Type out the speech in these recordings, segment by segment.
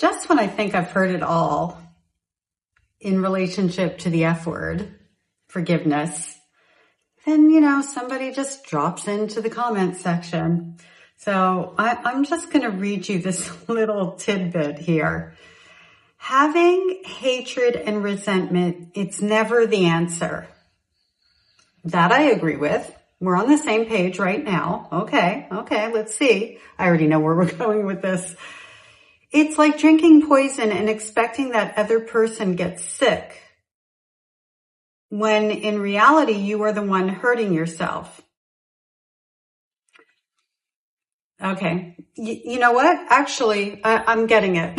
Just when I think I've heard it all in relationship to the F word, forgiveness, then, somebody just drops into the comment section. So I'm just going to read you this little tidbit here. Having hatred and resentment, it's never the answer. That I agree with. We're on the same page right now. Okay, let's see. I already know where we're going with this. It's like drinking poison and expecting that other person gets sick, when in reality, you are the one hurting yourself. Okay. You know what? Actually, I'm getting it.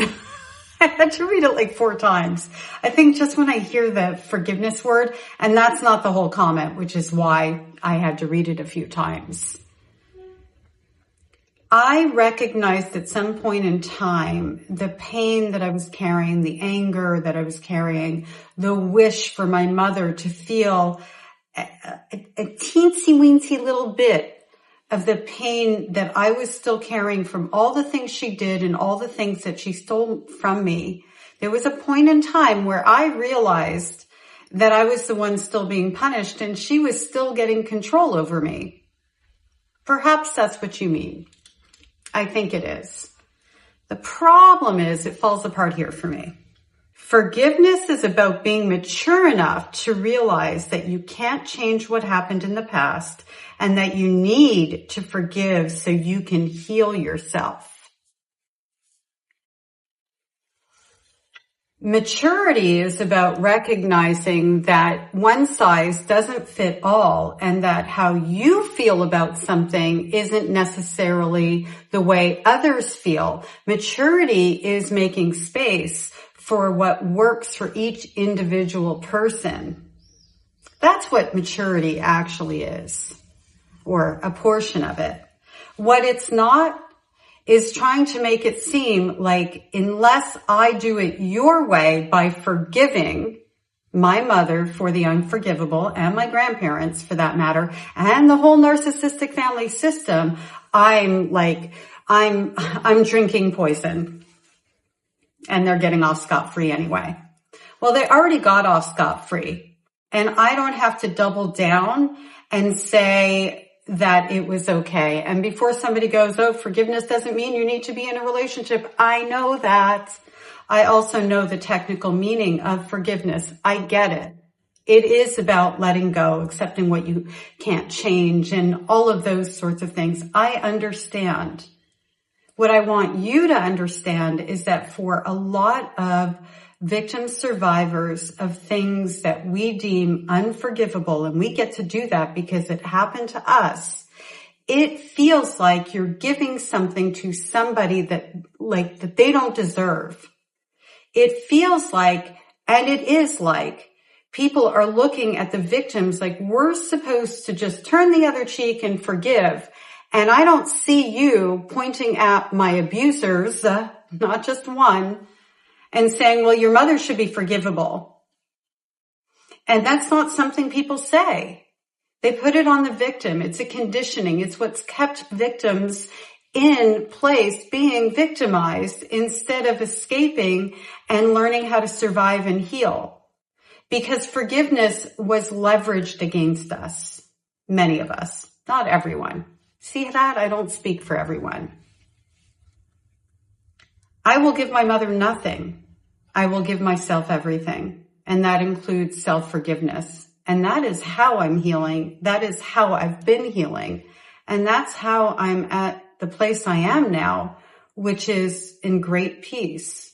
I had to read it like 4 times. I think just when I hear the forgiveness word, and that's not the whole comment, which is why I had to read it a few times. I recognized at some point in time the pain that I was carrying, the anger that I was carrying, the wish for my mother to feel a teensy-weensy little bit of the pain that I was still carrying from all the things she did and all the things that she stole from me. There was a point in time where I realized that I was the one still being punished and she was still getting control over me. Perhaps that's what you mean. I think it is. The problem is it falls apart here for me. Forgiveness is about being mature enough to realize that you can't change what happened in the past and that you need to forgive so you can heal yourself. Maturity is about recognizing that one size doesn't fit all and that how you feel about something isn't necessarily the way others feel. Maturity is making space for what works for each individual person. That's what maturity actually is, or a portion of it. What it's not is trying to make it seem like unless I do it your way by forgiving my mother for the unforgivable and my grandparents for that matter and the whole narcissistic family system, I'm drinking poison and they're getting off scot-free anyway. Well, they already got off scot-free and I don't have to double down and say that it was okay. And before somebody goes, oh, forgiveness doesn't mean you need to be in a relationship. I know that. I also know the technical meaning of forgiveness. I get it. It is about letting go, accepting what you can't change and all of those sorts of things. I understand. What I want you to understand is that for a lot of victim survivors of things that we deem unforgivable, and we get to do that because it happened to us, it feels like you're giving something to somebody that they don't deserve. It feels like, and it is like, people are looking at the victims like we're supposed to just turn the other cheek and forgive. And I don't see you pointing at my abusers, not just one, and saying, well, your mother should be forgivable. And that's not something people say. They put it on the victim. It's a conditioning. It's what's kept victims in place being victimized instead of escaping and learning how to survive and heal. Because forgiveness was leveraged against us. Many of us, not everyone. See that? I don't speak for everyone. I will give my mother nothing. I will give myself everything. And that includes self-forgiveness. And that is how I'm healing. That is how I've been healing. And that's how I'm at the place I am now, which is in great peace.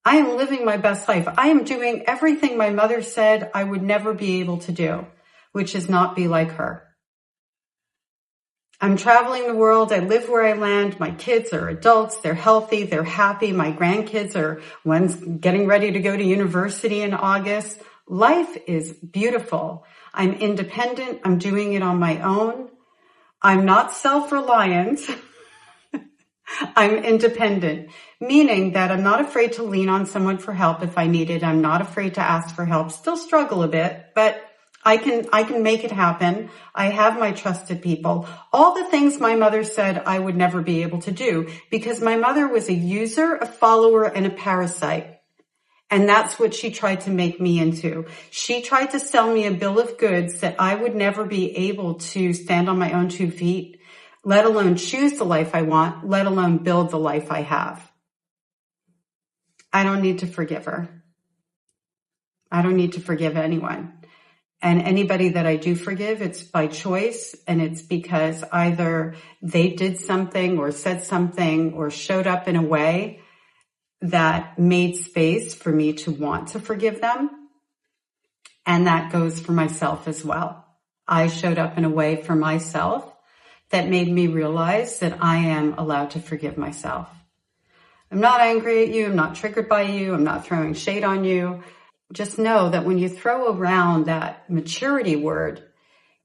I am living my best life. I am doing everything my mother said I would never be able to do, which is not be like her. I'm traveling the world. I live where I land. My kids are adults. They're healthy. They're happy. My grandkids are one's getting ready to go to university in August. Life is beautiful. I'm independent. I'm doing it on my own. I'm not self-reliant. I'm independent, meaning that I'm not afraid to lean on someone for help if I need it. I'm not afraid to ask for help. Still struggle a bit, but I can make it happen. I have my trusted people. All the things my mother said I would never be able to do, because my mother was a user, a follower, and a parasite. And that's what she tried to make me into. She tried to sell me a bill of goods that I would never be able to stand on my own 2 feet, let alone choose the life I want, let alone build the life I have. I don't need to forgive her. I don't need to forgive anyone. And anybody that I do forgive, it's by choice, and it's because either they did something or said something or showed up in a way that made space for me to want to forgive them. And that goes for myself as well. I showed up in a way for myself that made me realize that I am allowed to forgive myself. I'm not angry at you. I'm not triggered by you. I'm not throwing shade on you. Just know that when you throw around that maturity word,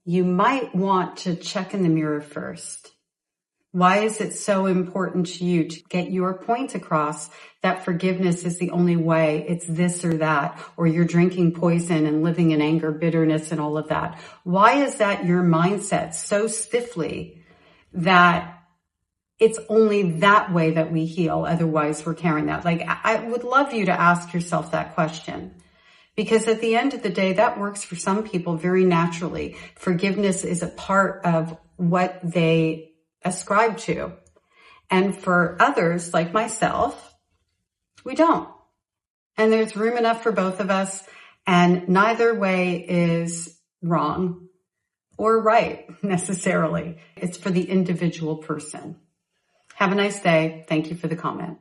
you might want to check in the mirror first. Why is it so important to you to get your point across that forgiveness is the only way? It's this or that, or you're drinking poison and living in anger, bitterness, and all of that. Why is that your mindset so stiffly that it's only that way that we heal? Otherwise, we're carrying that. Like, I would love you to ask yourself that question. Because at the end of the day, that works for some people very naturally. Forgiveness is a part of what they ascribe to. And for others, like myself, we don't. And there's room enough for both of us. And neither way is wrong or right necessarily. It's for the individual person. Have a nice day. Thank you for the comment.